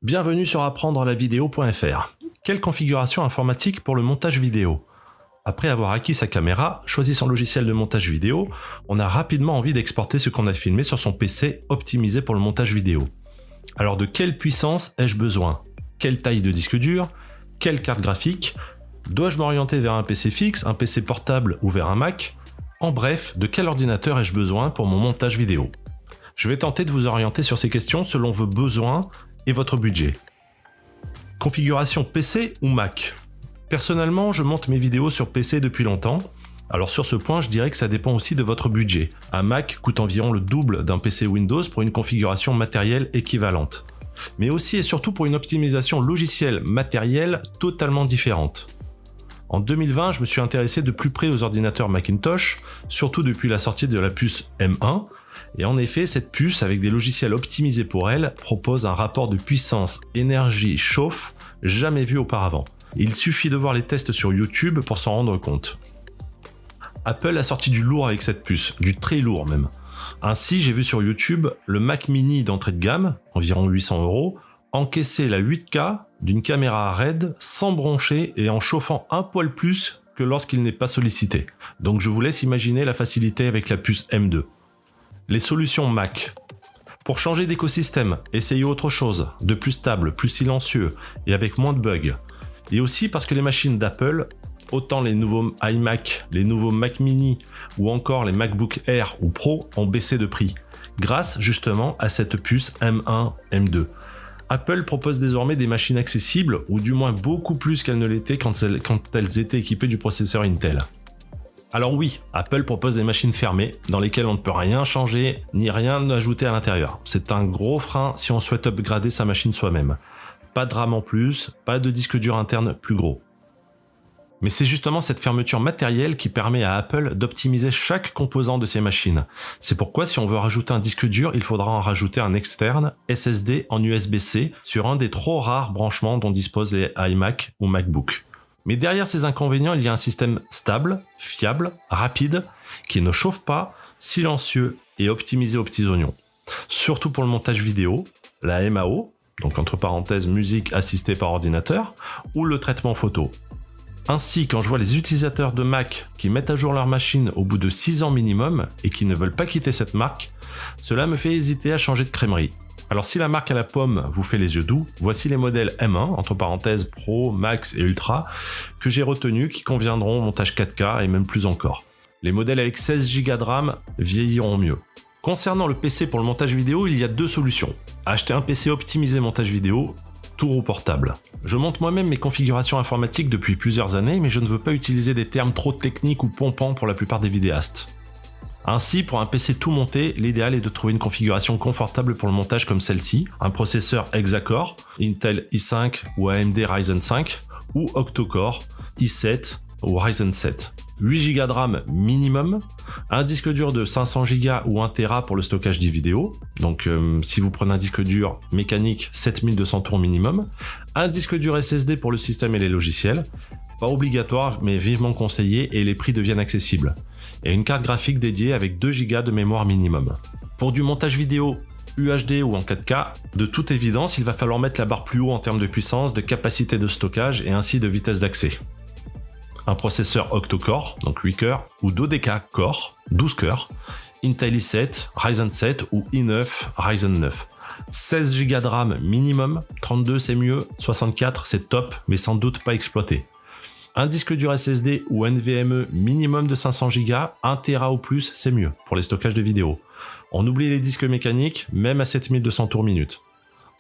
Bienvenue sur apprendre-la-vidéo.fr. Quelle configuration informatique pour le montage vidéo ? Après avoir acquis sa caméra, choisi son logiciel de montage vidéo, on a rapidement envie d'exporter ce qu'on a filmé sur son PC optimisé pour le montage vidéo. Alors de quelle puissance ai-je besoin ? Quelle taille de disque dur ? Quelle carte graphique ? Dois-je m'orienter vers un PC fixe, un PC portable ou vers un Mac ? En bref, de quel ordinateur ai-je besoin pour mon montage vidéo ? Je vais tenter de vous orienter sur ces questions selon vos besoins et votre budget. Configuration PC ou Mac ? Personnellement, je monte mes vidéos sur PC depuis longtemps. Alors sur ce point, je dirais que ça dépend aussi de votre budget. Un Mac coûte environ le double d'un PC Windows pour une configuration matérielle équivalente. Mais aussi et surtout pour une optimisation logicielle matérielle totalement différente. En 2020, je me suis intéressé de plus près aux ordinateurs Macintosh, surtout depuis la sortie de la puce M1. Et en effet, cette puce, avec des logiciels optimisés pour elle, propose un rapport de puissance énergie-chauffe jamais vu auparavant. Il suffit de voir les tests sur YouTube pour s'en rendre compte. Apple a sorti du lourd avec cette puce, du très lourd même. Ainsi, j'ai vu sur YouTube le Mac Mini d'entrée de gamme, environ 800 €, encaisser la 8K d'une caméra RED sans broncher et en chauffant un poil plus que lorsqu'il n'est pas sollicité. Donc je vous laisse imaginer la facilité avec la puce M2. Les solutions Mac. Pour changer d'écosystème, essayez autre chose, de plus stable, plus silencieux et avec moins de bugs. Et aussi parce que les machines d'Apple, autant les nouveaux iMac, les nouveaux Mac Mini ou encore les MacBook Air ou Pro ont baissé de prix, grâce justement à cette puce M1, M2. Apple propose désormais des machines accessibles, ou du moins beaucoup plus qu'elles ne l'étaient quand elles étaient équipées du processeur Intel. Alors oui, Apple propose des machines fermées, dans lesquelles on ne peut rien changer, ni rien ajouter à l'intérieur. C'est un gros frein si on souhaite upgrader sa machine soi-même. Pas de RAM en plus, pas de disque dur interne plus gros. Mais c'est justement cette fermeture matérielle qui permet à Apple d'optimiser chaque composant de ses machines. C'est pourquoi si on veut rajouter un disque dur, il faudra en rajouter un externe, SSD en USB-C, sur un des trop rares branchements dont disposent les iMac ou MacBook. Mais derrière ces inconvénients, il y a un système stable, fiable, rapide, qui ne chauffe pas, silencieux et optimisé aux petits oignons. Surtout pour le montage vidéo, la MAO, donc entre parenthèses musique assistée par ordinateur, ou le traitement photo. Ainsi, quand je vois les utilisateurs de Mac qui mettent à jour leur machine au bout de 6 ans minimum et qui ne veulent pas quitter cette marque, cela me fait hésiter à changer de crèmerie. Alors si la marque à la pomme vous fait les yeux doux, voici les modèles M1, entre parenthèses Pro, Max et Ultra, que j'ai retenus qui conviendront au montage 4K et même plus encore. Les modèles avec 16 Go de RAM vieilliront mieux. Concernant le PC pour le montage vidéo, il y a deux solutions. Acheter un PC optimisé montage vidéo, tour ou portable. Je monte moi-même mes configurations informatiques depuis plusieurs années, mais je ne veux pas utiliser des termes trop techniques ou pompants pour la plupart des vidéastes. Ainsi, pour un PC tout monté, l'idéal est de trouver une configuration confortable pour le montage comme celle-ci, un processeur Hexa-core, Intel i5 ou AMD Ryzen 5, ou octa-core, i7 ou Ryzen 7. 8 Go de RAM minimum, un disque dur de 500 Go ou 1 Tera pour le stockage des vidéos, donc si vous prenez un disque dur mécanique, 7200 tours minimum, un disque dur SSD pour le système et les logiciels, pas obligatoire mais vivement conseillé et les prix deviennent accessibles, et une carte graphique dédiée avec 2 Go de mémoire minimum. Pour du montage vidéo UHD ou en 4K, de toute évidence il va falloir mettre la barre plus haut en termes de puissance, de capacité de stockage et ainsi de vitesse d'accès. Un processeur octa-core, donc 8 cœurs, ou dodéca-core, 12 cœurs, Intel i7, Ryzen 7 ou i9, Ryzen 9. 16 Go de RAM minimum, 32 c'est mieux, 64 c'est top, mais sans doute pas exploité. Un disque dur SSD ou NVMe minimum de 500 Go, 1 Tera ou plus c'est mieux pour les stockages de vidéos. On oublie les disques mécaniques, même à 7200 tours minute.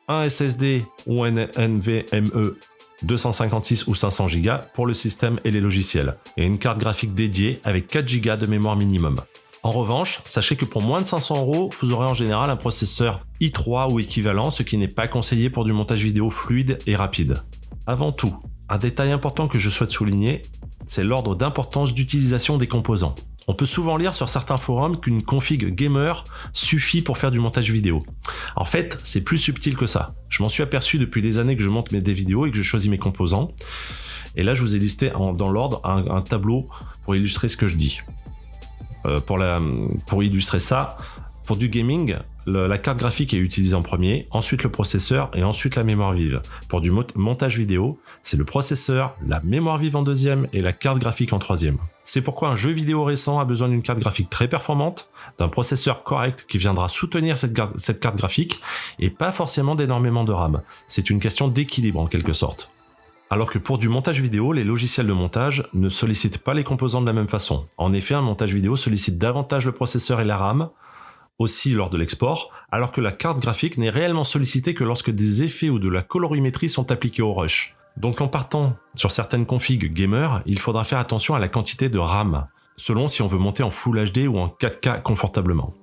Un SSD ou un NVMe 256 ou 500 Go pour le système et les logiciels, et une carte graphique dédiée avec 4 Go de mémoire minimum. En revanche, sachez que pour moins de 500 €, vous aurez en général un processeur i3 ou équivalent, ce qui n'est pas conseillé pour du montage vidéo fluide et rapide. Avant tout, un détail important que je souhaite souligner, c'est l'ordre d'importance d'utilisation des composants. On peut souvent lire sur certains forums qu'une config gamer suffit pour faire du montage vidéo. En fait, c'est plus subtil que ça. Je m'en suis aperçu depuis des années que je monte des vidéos et que je choisis mes composants. Et là, je vous ai listé dans l'ordre un tableau pour illustrer ce que je dis. Pour illustrer ça, pour du gaming, la carte graphique est utilisée en premier, ensuite le processeur et ensuite la mémoire vive. Pour du montage vidéo, c'est le processeur, la mémoire vive en deuxième et la carte graphique en troisième. C'est pourquoi un jeu vidéo récent a besoin d'une carte graphique très performante, d'un processeur correct qui viendra soutenir cette carte graphique et pas forcément d'énormément de RAM. C'est une question d'équilibre en quelque sorte. Alors que pour du montage vidéo, les logiciels de montage ne sollicitent pas les composants de la même façon. En effet, un montage vidéo sollicite davantage le processeur et la RAM, aussi lors de l'export, alors que la carte graphique n'est réellement sollicitée que lorsque des effets ou de la colorimétrie sont appliqués au rush. Donc en partant sur certaines configs gamer, il faudra faire attention à la quantité de RAM, selon si on veut monter en Full HD ou en 4K confortablement.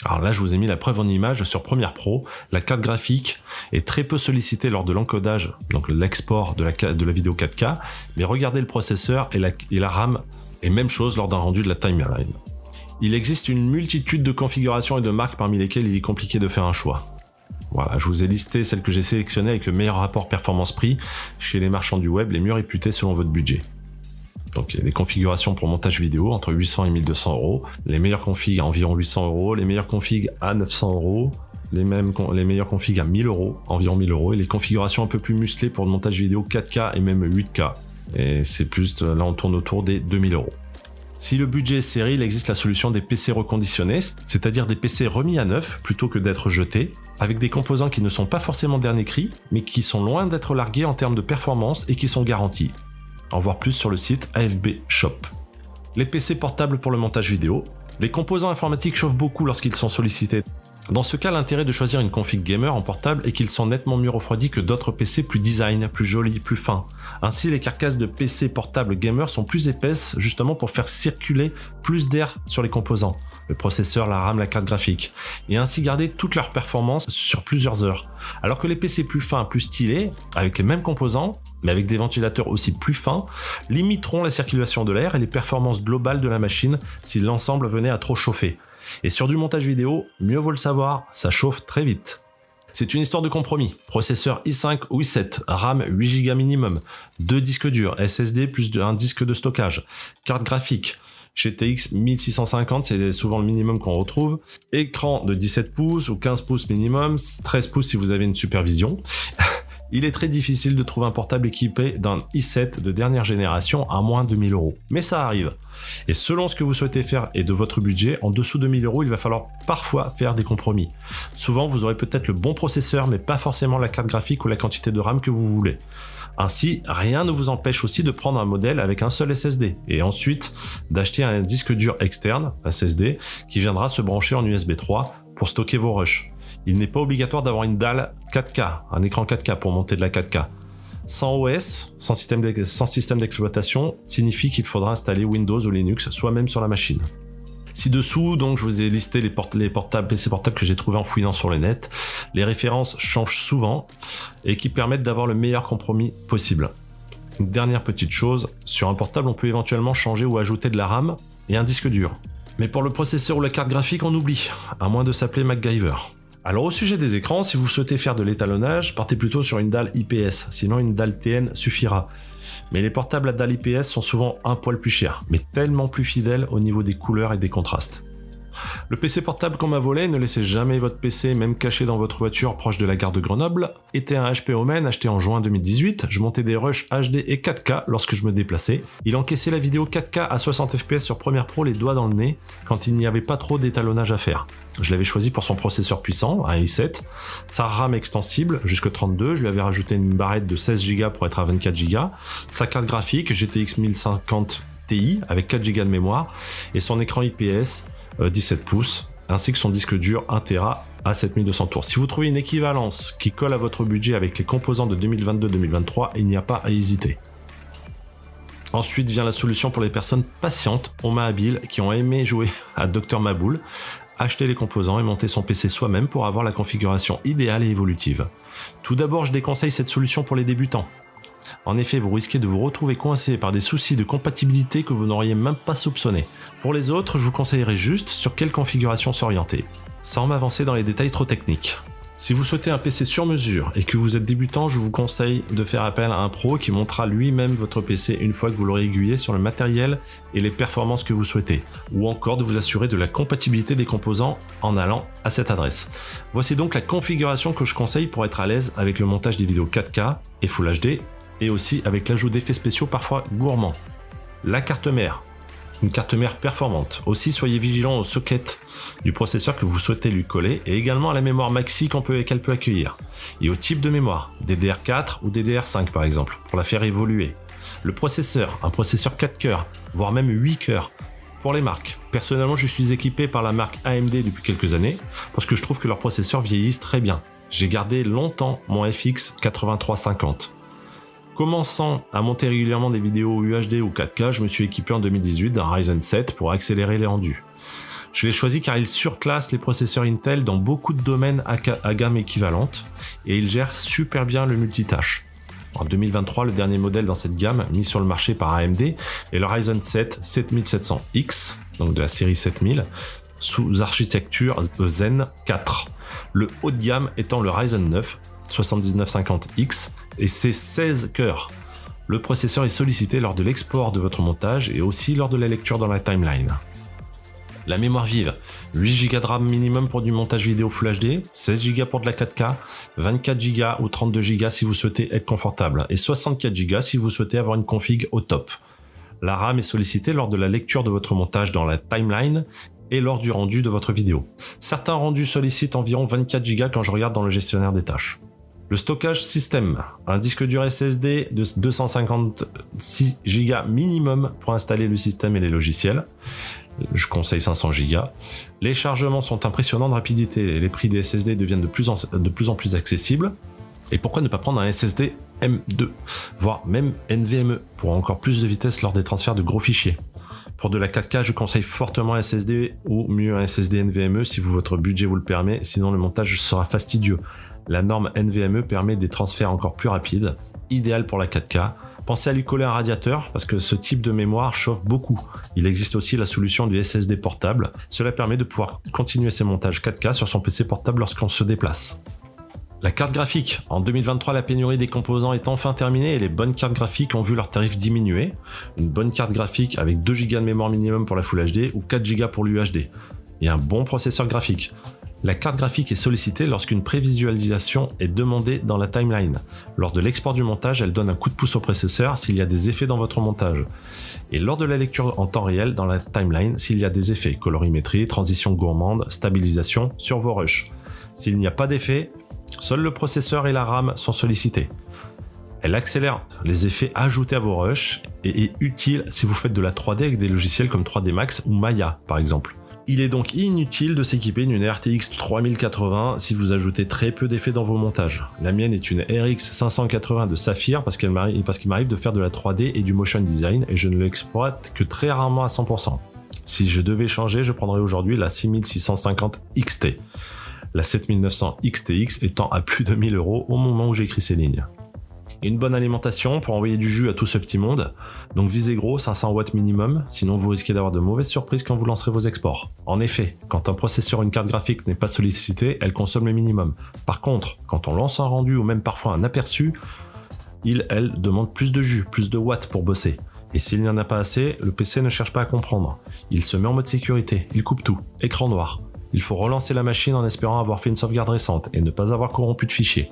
Alors là, je vous ai mis la preuve en image sur Premiere Pro. La carte graphique est très peu sollicitée lors de l'encodage, donc l'export de la vidéo 4K, mais regardez le processeur et la RAM, et même chose lors d'un rendu de la timeline. Il existe une multitude de configurations et de marques parmi lesquelles il est compliqué de faire un choix. Voilà, je vous ai listé celles que j'ai sélectionnées avec le meilleur rapport performance-prix chez les marchands du web les mieux réputés selon votre budget. Donc il y a des configurations pour montage vidéo entre 800 et 1200 euros, les meilleures configs à environ 800 euros, les meilleures configs à 900 euros, les meilleures configs à 1000 euros, environ 1000 euros, et les configurations un peu plus musclées pour le montage vidéo 4K et même 8K. Et c'est plus, là on tourne autour des 2000 euros. Si le budget est serré, il existe la solution des PC reconditionnés, c'est-à-dire des PC remis à neuf plutôt que d'être jetés, avec des composants qui ne sont pas forcément dernier cri, mais qui sont loin d'être largués en termes de performance et qui sont garantis. En voir plus sur le site AFB Shop. Les PC portables pour le montage vidéo. Les composants informatiques chauffent beaucoup lorsqu'ils sont sollicités. Dans ce cas, l'intérêt de choisir une config gamer en portable est qu'ils sont nettement mieux refroidis que d'autres PC plus design, plus jolis, plus fins. Ainsi, les carcasses de PC portables gamer sont plus épaisses justement pour faire circuler plus d'air sur les composants. Le processeur, la RAM, la carte graphique, et ainsi garder toute leur performance sur plusieurs heures. Alors que les PC plus fins, plus stylés, avec les mêmes composants, mais avec des ventilateurs aussi plus fins, limiteront la circulation de l'air et les performances globales de la machine si l'ensemble venait à trop chauffer. Et sur du montage vidéo, mieux vaut le savoir, ça chauffe très vite. C'est une histoire de compromis. Processeur i5 ou i7, RAM 8Go minimum, 2 disques durs, SSD plus un disque de stockage, carte graphique, GTX 1650, c'est souvent le minimum qu'on retrouve, écran de 17 pouces ou 15 pouces minimum, 13 pouces si vous avez une supervision. Il est très difficile de trouver un portable équipé d'un i7 de dernière génération à moins de 1000 euros. Mais ça arrive. Et selon ce que vous souhaitez faire et de votre budget, en dessous de 1000 euros, il va falloir parfois faire des compromis. Souvent, vous aurez peut-être le bon processeur, mais pas forcément la carte graphique ou la quantité de RAM que vous voulez. Ainsi, rien ne vous empêche aussi de prendre un modèle avec un seul SSD et ensuite d'acheter un disque dur externe, un SSD, qui viendra se brancher en USB 3 pour stocker vos rushs. Il n'est pas obligatoire d'avoir une dalle 4K, un écran 4K pour monter de la 4K. Sans OS, sans système d'exploitation, signifie qu'il faudra installer Windows ou Linux soi-même sur la machine. Ci-dessous, donc, je vous ai listé les PC portables que j'ai trouvés en fouillant sur le net. Les références changent souvent et qui permettent d'avoir le meilleur compromis possible. Une dernière petite chose, sur un portable, on peut éventuellement changer ou ajouter de la RAM et un disque dur. Mais pour le processeur ou la carte graphique, on oublie, à moins de s'appeler MacGyver. Alors au sujet des écrans, si vous souhaitez faire de l'étalonnage, partez plutôt sur une dalle IPS, sinon une dalle TN suffira. Mais les portables à dalle IPS sont souvent un poil plus chers, mais tellement plus fidèles au niveau des couleurs et des contrastes. Le PC portable qu'on m'a volé, ne laissez jamais votre PC même caché dans votre voiture proche de la gare de Grenoble, était un HP Omen acheté en juin 2018, je montais des rushs HD et 4K lorsque je me déplaçais. Il encaissait la vidéo 4K à 60 fps sur Premiere Pro les doigts dans le nez quand il n'y avait pas trop d'étalonnage à faire. Je l'avais choisi pour son processeur puissant, un i7, sa RAM extensible jusque 32, je lui avais rajouté une barrette de 16Go pour être à 24Go, sa carte graphique GTX 1050 Ti avec 4Go de mémoire et son écran IPS 17 pouces, ainsi que son disque dur 1TB à 7200 tours. Si vous trouvez une équivalence qui colle à votre budget avec les composants de 2022-2023, il n'y a pas à hésiter. Ensuite vient la solution pour les personnes patientes, aux mains habiles, qui ont aimé jouer à Dr Maboul, acheter les composants et monter son PC soi-même pour avoir la configuration idéale et évolutive. Tout d'abord, je déconseille cette solution pour les débutants. En effet, vous risquez de vous retrouver coincé par des soucis de compatibilité que vous n'auriez même pas soupçonnés. Pour les autres, je vous conseillerais juste sur quelle configuration s'orienter, sans m'avancer dans les détails trop techniques. Si vous souhaitez un PC sur mesure et que vous êtes débutant, je vous conseille de faire appel à un pro qui montera lui-même votre PC une fois que vous l'aurez aiguillé sur le matériel et les performances que vous souhaitez, ou encore de vous assurer de la compatibilité des composants en allant à cette adresse. Voici donc la configuration que je conseille pour être à l'aise avec le montage des vidéos 4K et Full HD, et aussi avec l'ajout d'effets spéciaux parfois gourmands. La carte mère. Une carte mère performante. Aussi, soyez vigilant au socket du processeur que vous souhaitez lui coller et également à la mémoire maxi qu'elle peut accueillir. Et au type de mémoire, DDR4 ou DDR5 par exemple, pour la faire évoluer. Le processeur, un processeur 4 cœurs, voire même 8 cœurs. Pour les marques, personnellement je suis équipé par la marque AMD depuis quelques années parce que je trouve que leurs processeurs vieillissent très bien. J'ai gardé longtemps mon FX 8350. Commençant à monter régulièrement des vidéos UHD ou 4K, je me suis équipé en 2018 d'un Ryzen 7 pour accélérer les rendus. Je l'ai choisi car il surclasse les processeurs Intel dans beaucoup de domaines à gamme équivalente et il gère super bien le multitâche. En 2023, le dernier modèle dans cette gamme mis sur le marché par AMD est le Ryzen 7 7700X, donc de la série 7000, sous architecture Zen 4. Le haut de gamme étant le Ryzen 9 7950X et ses 16 cœurs. Le processeur est sollicité lors de l'export de votre montage et aussi lors de la lecture dans la timeline. La mémoire vive, 8 Go de RAM minimum pour du montage vidéo Full HD, 16 Go pour de la 4K, 24 Go ou 32 Go si vous souhaitez être confortable et 64 Go si vous souhaitez avoir une config au top. La RAM est sollicitée lors de la lecture de votre montage dans la timeline et lors du rendu de votre vidéo. Certains rendus sollicitent environ 24 Go quand je regarde dans le gestionnaire des tâches. Le stockage système, un disque dur SSD de 256 Go minimum pour installer le système et les logiciels. Je conseille 500 Go. Les chargements sont impressionnants de rapidité et les prix des SSD deviennent de plus en plus accessibles. Et pourquoi ne pas prendre un SSD M2, voire même NVMe, pour encore plus de vitesse lors des transferts de gros fichiers. Pour de la 4K, je conseille fortement un SSD ou mieux un SSD NVMe si votre budget vous le permet, sinon le montage sera fastidieux. La norme NVMe permet des transferts encore plus rapides, idéal pour la 4K. Pensez à lui coller un radiateur parce que ce type de mémoire chauffe beaucoup. Il existe aussi la solution du SSD portable. Cela permet de pouvoir continuer ses montages 4K sur son PC portable lorsqu'on se déplace. La carte graphique. En 2023, la pénurie des composants est enfin terminée et les bonnes cartes graphiques ont vu leurs tarifs diminuer. Une bonne carte graphique avec 2 Go de mémoire minimum pour la Full HD ou 4 Go pour l'UHD. Et un bon processeur graphique. La carte graphique est sollicitée lorsqu'une prévisualisation est demandée dans la timeline. Lors de l'export du montage, elle donne un coup de pouce au processeur s'il y a des effets dans votre montage. Et lors de la lecture en temps réel dans la timeline, s'il y a des effets, colorimétrie, transition gourmande, stabilisation sur vos rushs. S'il n'y a pas d'effet, seul le processeur et la RAM sont sollicités. Elle accélère les effets ajoutés à vos rushs et est utile si vous faites de la 3D avec des logiciels comme 3D Max ou Maya par exemple. Il est donc inutile de s'équiper d'une RTX 3080 si vous ajoutez très peu d'effets dans vos montages. La mienne est une RX 580 de Saphir parce qu'il m'arrive de faire de la 3D et du motion design et je ne l'exploite que très rarement à 100%. Si je devais changer, je prendrais aujourd'hui la 6650 XT. La 7900 XTX étant à plus de 1000 € au moment où j'écris ces lignes. Une bonne alimentation pour envoyer du jus à tout ce petit monde, donc visez gros, 500 watts minimum, sinon vous risquez d'avoir de mauvaises surprises quand vous lancerez vos exports. En effet, quand un processeur ou une carte graphique n'est pas sollicité, elle consomme le minimum. Par contre, quand on lance un rendu ou même parfois un aperçu, elle demande plus de jus, plus de watts pour bosser. Et s'il n'y en a pas assez, le PC ne cherche pas à comprendre. Il se met en mode sécurité, il coupe tout, écran noir. Il faut relancer la machine en espérant avoir fait une sauvegarde récente et ne pas avoir corrompu de fichiers.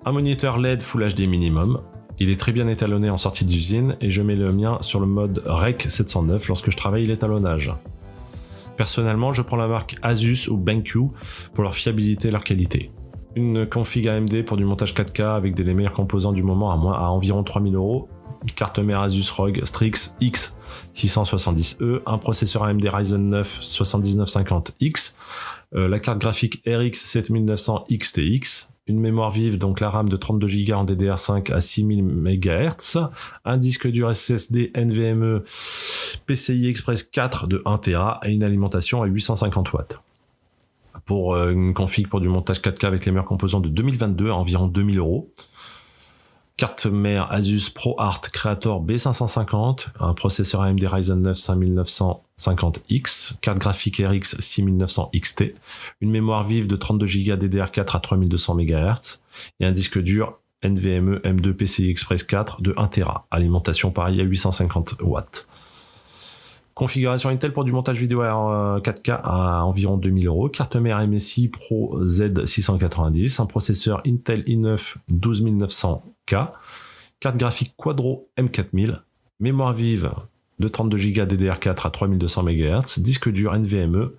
Un moniteur LED Full HD minimum. Il est très bien étalonné en sortie d'usine et je mets le mien sur le mode Rec 709 lorsque je travaille l'étalonnage. Personnellement, je prends la marque Asus ou BenQ pour leur fiabilité et leur qualité. Une config AMD pour du montage 4K avec les meilleurs composants du moment à environ 3000 €. Carte mère Asus ROG Strix X 670E, un processeur AMD Ryzen 9 7950X, la carte graphique RX 7900 XTX, une mémoire vive, donc la RAM de 32 Go en DDR5 à 6000 MHz, un disque dur SSD NVMe PCI Express 4 de 1 Tera et une alimentation à 850 watts. Pour une config pour du montage 4K avec les meilleurs composants de 2022 à environ 2000 €. Carte mère Asus ProArt Creator B550, un processeur AMD Ryzen 9 5950X, carte graphique RX 6900 XT, une mémoire vive de 32 Go DDR4 à 3200 MHz et un disque dur NVMe M2 PCI Express 4 de 1 Tera, alimentation pareil à 850 watts. Configuration Intel pour du montage vidéo en 4K à environ 2000 €. Carte mère MSI Pro Z690, un processeur Intel i9 12900K, carte graphique Quadro M4000, mémoire vive de 32 Go DDR4 à 3200 MHz, disque dur NVMe,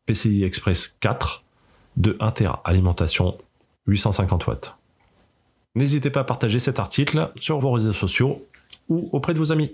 PCI Express 4 de 1 Tera, alimentation 850 watts. N'hésitez pas à partager cet article sur vos réseaux sociaux ou auprès de vos amis.